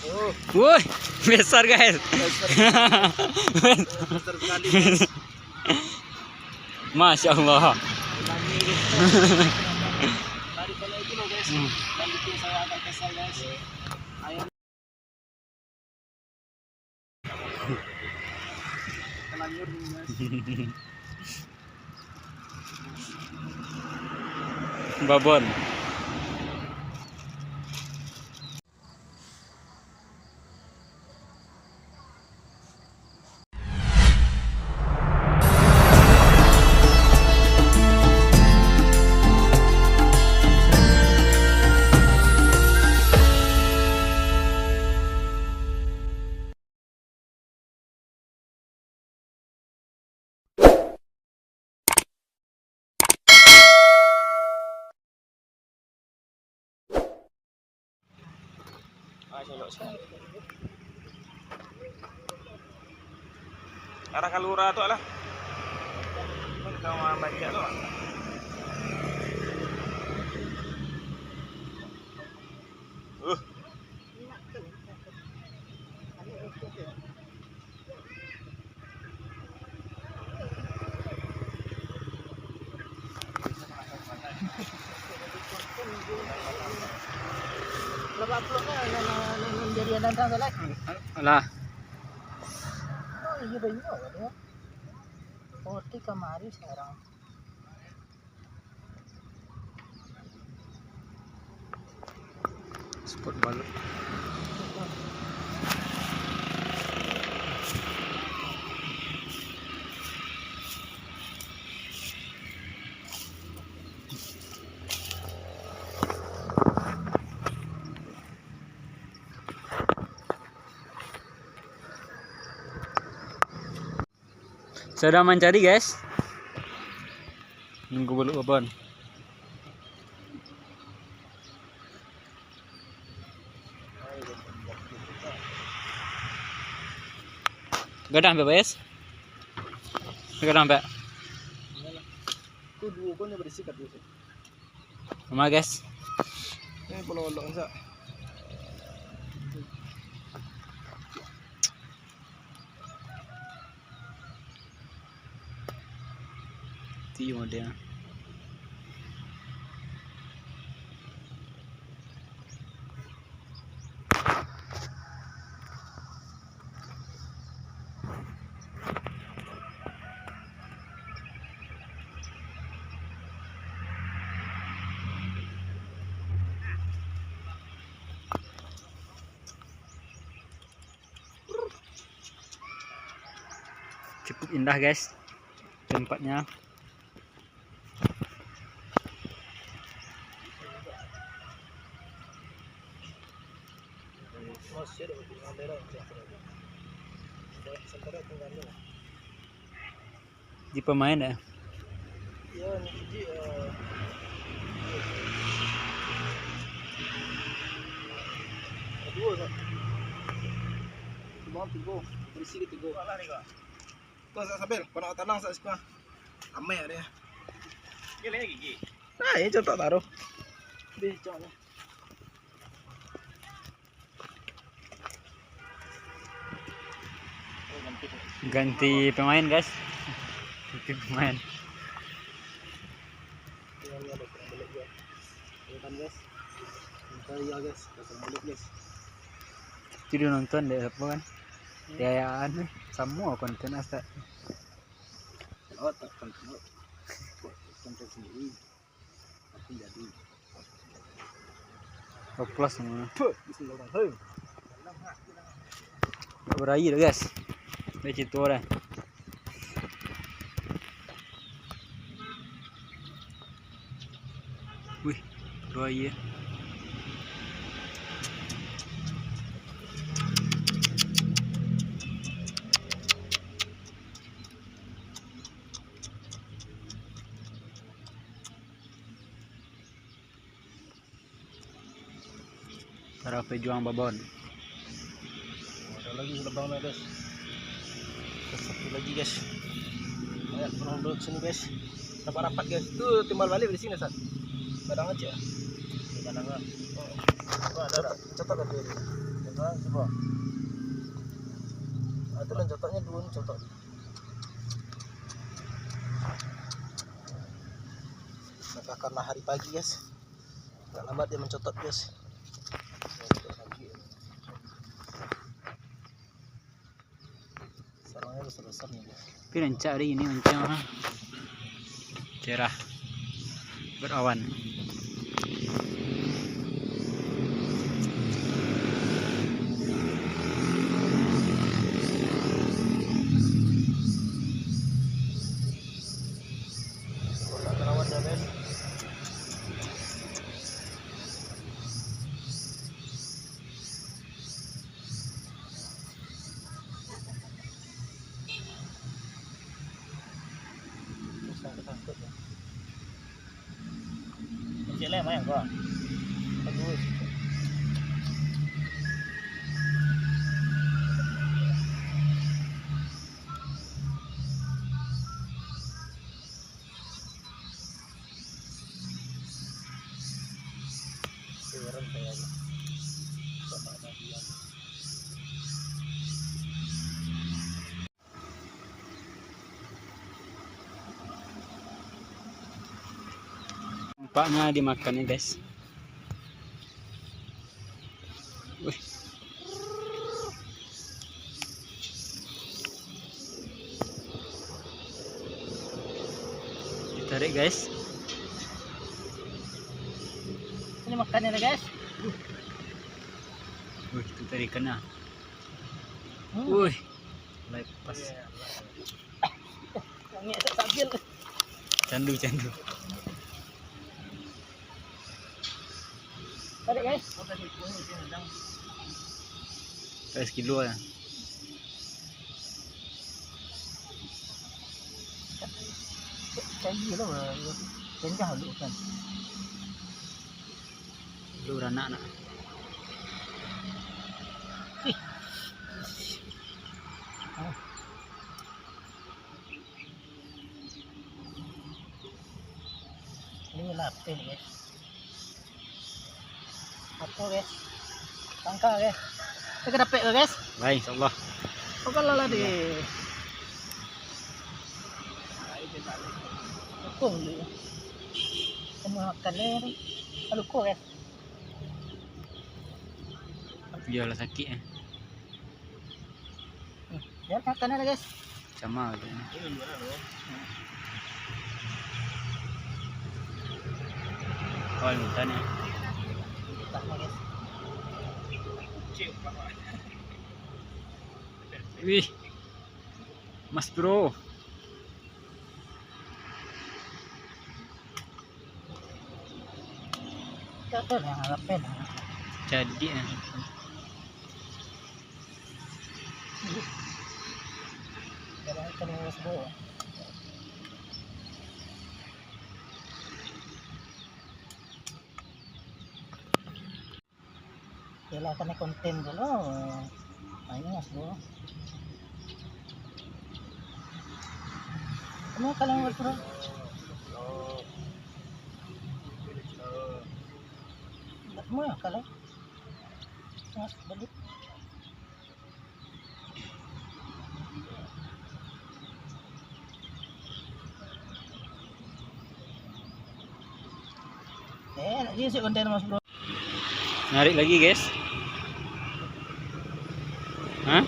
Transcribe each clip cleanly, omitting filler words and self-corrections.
Woi, besar guys. Besar sekali guys. Masya Allah. Tadi kalau itu loh guys. Dan itu saya agak kesal guys. Ayam terlanjur nih guys. Babon. Arah Kalura tu lah. Kau mau baca tu. Lepas peluknya jadi dandang salah. Alah. Oh iya banyak ya. Oh di kamari sekarang. Spot balut. Sedang mencari guys. Nunggu balut babon. Gadang be guys. Gadang be. Itu dua pun yang berisikat tu. Sama guys. Ini pelolong sah. Tio dia. Cukup indah guys tempatnya. Di pemain ya. Ya, ni dua tak? Cuma tiga, berisi ke tiga. Mana ni kau? Kau sambil, kau nak tanang sat sekolah. Ramai ada. Gila ni gigi. Nah, ini contoh taruh. Di contoh. Ganti pemain guys. Ganti pemain. Jadi nonton deh apa kan? Kayaan nih semua konten asta. Oh, tak konten. Konten sendiri. Tapi jadi. Plus semua. Bismillahirrahmanirrahim. Berair guys. Baik itu dah. Wih, berair. Para pejuang babon. Ada lagi lebang guys. Satu lagi guys. Ayo orang duduk sini guys. Rapat-rapat guys. Itu timbal balik di sini Sat. Kadang aja. Kadang enggak. Oh, ada. Cetak ada. Coba. Itu dan contohnya dua nih contoh. Maka karena hari pagi guys, nggak lama dia mencotot guys. Sarangnya besar-besar nih guys. Tapi rancak hari ini macam cerah berawan. Terawan dah guys. Cik leh main kau. Bagus. Keren saya. Sama dia. Nampaknya dimakan nih guys. Wih. Ditarik guys. Ini makannya guys. Wih, itu tarikan nah. Wih. Lepas. Ini sambil. Candu. Tarik guys. Kayak sekilo ya. Kayak gila lah. Kencang dulu kan. Lu anak. Ini lapin guys. Apa guys? Tangka guys. Kita dapat guys. Baik, insyaallah. Kau lah di. Aku ni. Kamu makan ni. Alu kau guys. Dia lah sakit eh. Ya makan ni guys. Sama tu. Kau minta ni. Tak guys. Wih. Mas bro. Kau dah lapin. Jadi eh. Jangan kena wasbo. Kailangan na content dulu. Ayun mas bro. Ano ka lang bro? Ba't mo ka lang? Mas balik. Ini sih konten mas bro. Narik lagi guys. Hah?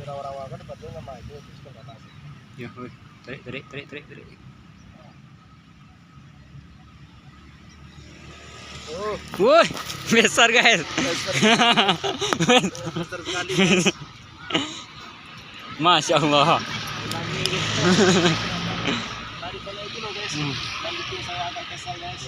Rawa-rawa kan dapat dia nama itu terus ke atas. Ya, wih. Tarik. Oh, Woi, besar guys. besar sekali guys. Masya Allah. Tadi banyak itu loh guys. Dan bikin saya agak kesal guys.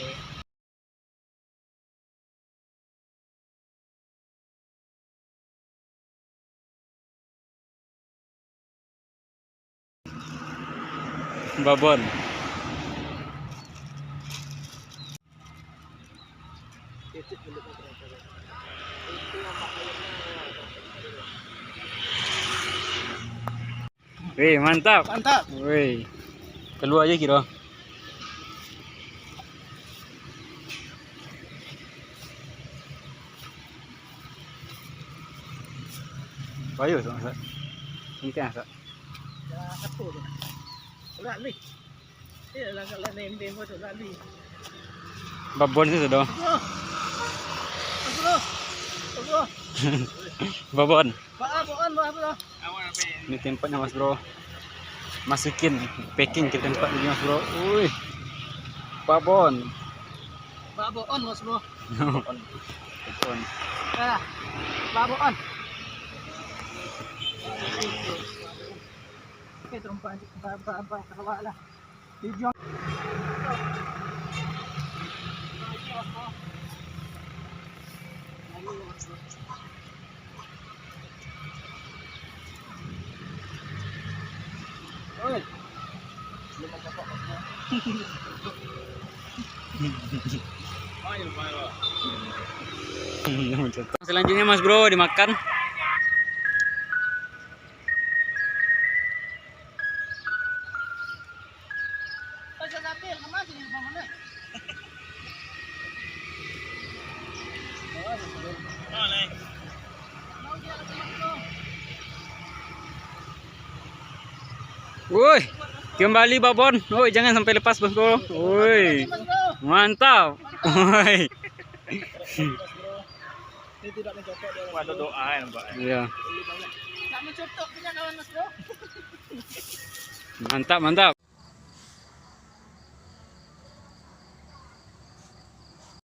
Babon. Titik dulu. Wih, mantap. Mantap. Wih. Keluar aja kira. Bayu tu masa. Ini kan masa. Ya, satu tu. Ulat ni. Dia lah kalau name tu ulat ni. Babon sih sudah. Bro. Babon. Babon bro. Ini tempatnya Mas Bro. Masukin packing ke tempat ini Mas Bro. Wih. Babon. Babon Mas Bro. Babon. Ah. Babon. Oke, terumpan kawala. Video. Oi. Selanjutnya Mas Bro dimakan. Woi, kembali babon. Woi, jangan sampai lepas Mas Bro. Woi, mantap. Woi. Ini tidak mencopot dia. Waduh doa ya Pak. Iya. Tak mencopot punya kawan Mas Bro. Mantap, mantap.